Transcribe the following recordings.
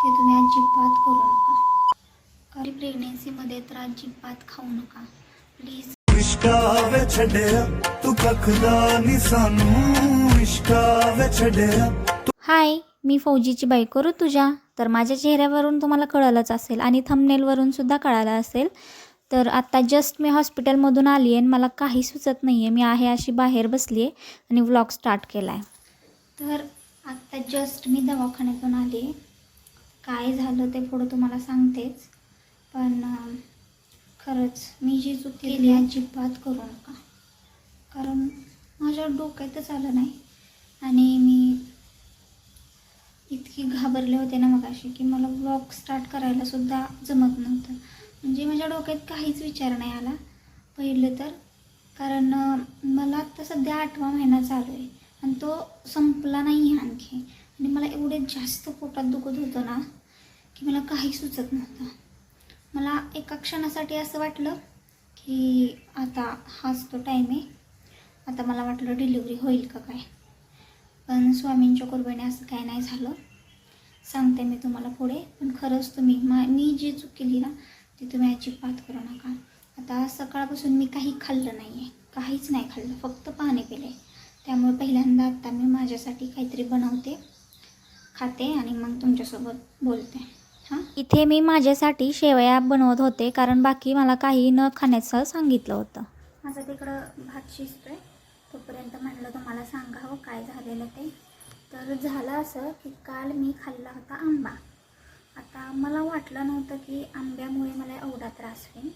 ते तुम्ही अजिबात करू नका. कारण प्रेग्नेन्सीमध्ये तर अजिबात खाऊ नका प्लीज. इश्कावे छड्या तू कखदा नी सानू इश्कावे छड्या. हाय, मी फौजीची बायको ऋतुजा. तर माझ्या चेहऱ्यावरून तुम्हाला कळलंच असेल आणि थंबनेलवरून सुद्धा कळालं असेल. तर आत्ता जस्ट मी हॉस्पिटलमधून आली आहे आणि मला काही सुचत नाही आहे. मी आहे अशी बाहेर बसली आहे आणि व्लॉग स्टार्ट केला आहे. तर आत्ता जस्ट मी दवाखान्यातून आले. काय झालं ते पुढं तुम्हाला सांगतेच. पण खरंच मी जी चूक केली अजिबात करू नका. कारण माझ्या डोक्यातच आलं नाही आणि मी इतकी घाबरले होते ना मगाशी की मला व्लॉग स्टार्ट करायला सुद्धा जमत नव्हतं. म्हणजे माझ्या डोक्यात काहीच विचार नाही आला पहिलं तर. कारण मला आत्ता सध्या 8वा महिना चालू आहे आणि तो संपला नाही आहे आणखी. आणि मला एवढे जास्त पोटात दुखत होतं ना की मला काही सुचत नव्हतं. मला एका क्षणासाठी असं वाटलं की आता हाच तो टाईम आहे. आता मला वाटलं डिलिव्हरी होईल का काय. पण स्वामींच्या कृपेने असं काय नाही झालं. सांगते मी तुम्हाला पुढे. पण खरंच तुम्ही मी जी चूक केली ना ती तुम्ही अजिबात करू नका. आता सकाळपासून मी काही खाल्लं नाही आहे, काहीच नाही खाल्लं, फक्त पाणी पिले. त्यामुळे पहिल्यांदा आत्ता मी माझ्यासाठी काहीतरी बनवते, खाते आणि मग तुमच्यासोबत बोलते. हां, इथे मी माझ्यासाठी शेवया बनवत होते कारण बाकी मला काही न खाण्याचं सांगितलं होतं. माझं तिकडं भात शिजतोय. तोपर्यंत म्हटलं तुम्हाला सांगावं काय झालेलं ते. तर झालं असं की काल मी खाल्ला होता आंबा. आता मला वाटलं नव्हतं की आंब्यामुळे मला एवढा त्रास होईल.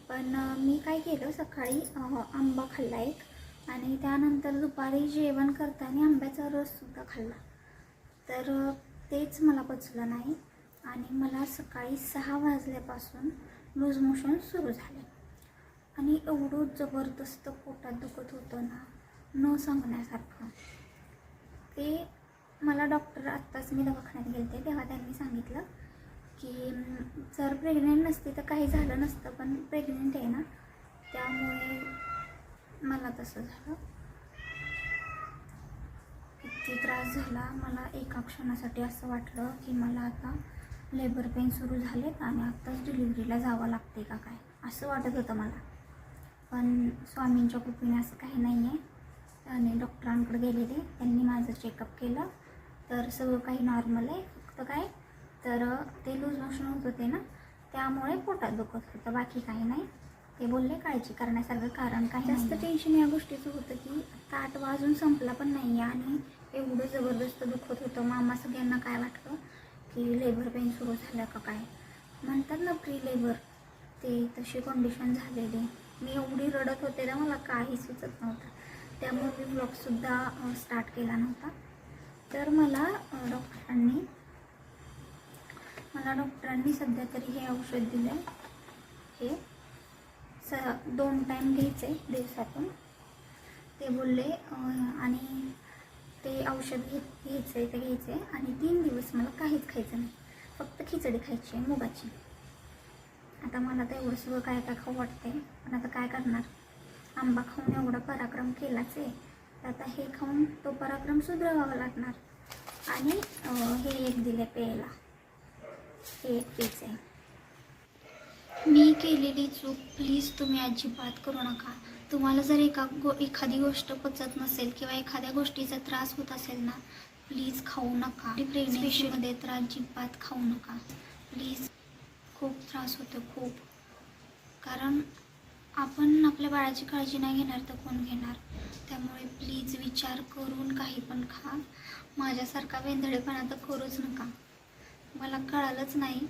पण मी काय केलं, सकाळी आंबा खाल्ला एक आणि त्यानंतर दुपारी जेवण करताना आंब्याचा रससुद्धा खाल्ला. तर तेच मला पचलं नाही आणि मला सकाळी 6 वाजल्यापासून लूज मोशन सुरू झाले. आणि एवढं जबरदस्त पोटात दुखत होतं ना, न सांगण्यासारखं. ते मला डॉक्टर आत्ताच मी दवाखान्यात गेले तेव्हा त्यांनी सांगितलं की जर प्रेग्नेंट नसते तर काही झालं नसतं, पण प्रेग्नेंट आहे ना त्यामुळे मला तसं झालं. किती त्रास झाला मला. एका क्षणासाठी असं वाटलं की मला आता लेबर पेन सुरू झालेत आणि आत्ताच डिलिव्हरीला जावं लागते का काय, असं वाटत होतं मला. पण स्वामींच्या कृपेने असं काही नाही आहे. आणि डॉक्टरांकडे गेलेले, त्यांनी माझं चेकअप केलं तर सगळं काही नॉर्मल आहे. फक्त काय तर ते लूज मोशन होत होते ना त्यामुळे पोटात दुखत होतं, बाकी काही नाही. ते बोलले काळजी करण्यासारखं कारण काही जास्त टेन्शन या गोष्टीचं होतं की आता 8 वाजून संपला पण नाही आहे आणि एवढं जबरदस्त दुखत होतं. मामा सगळ्यांना काय वाटतं की लेबर पेन सुरू झालं का काय, म्हणतात ना प्री लेबर, ते तशी कंडिशन झालेली. मी एवढी रडत होते ना मला काही सुचत नव्हतं. त्यामुळे मी ब्लॉगसुद्धा स्टार्ट केला नव्हता. तर मला डॉक्टरांनी सध्या तरी हे औषध दिलं आहे. हे 2 टाईम घ्यायचे दिवसातून ते बोलले. आणि ते औषध घ्यायचं ते घ्यायचे आणि 3 दिवस मला काहीच खायचं नाही, फक्त खिचडी खायची आहे मुगाची. आता मला तर एवढं सगळं काय काय खाऊ वाटते, पण आता काय करणार. आंबा खाऊन एवढा पराक्रम केलाच आहे, तर आता हे खाऊन तो पराक्रम सुधारावा लागणार. आणि हे एक दिले प्यायला, हे एक प्यायचं आहे. मी केलेली चूक प्लीज तुम्ही अजिबात करू नका. तुम्हाला जर एखादी गोष्ट पचत नसेल किंवा एखाद्या गोष्टीचा त्रास होत असेल ना, प्लीज खाऊ नका. प्रेग्नेन्सीमध्ये तर अजिबात खाऊ नका प्लीज. खूप त्रास होतो खूप. कारण आपण आपल्या बाळाची काळजी नाही घेणार तर कोण घेणार. त्यामुळे प्लीज विचार करून काही पण खा. माझ्यासारखा वेंधळेपणा तर करूच नका. मला कळालंच नाही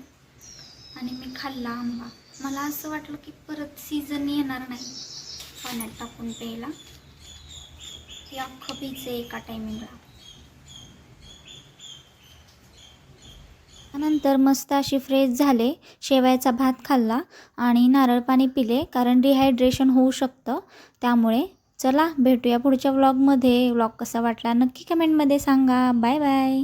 आणि मी खाल्ला आंबा. मला असं वाटलं की परत सीझन येणार नाही पाण्यात टाकून प्यायला. हे अख्खं पियचं एका टायमिंगला. नंतर मस्त अशी फ्रेश झाले, शेवयाचा भात खाल्ला आणि नारळ पाणी पिले कारण डिहायड्रेशन होऊ शकतं. त्यामुळे चला भेटूया पुढच्या व्लॉगमध्ये. व्लॉग कसा वाटला नक्की कमेंटमध्ये सांगा. Bye bye.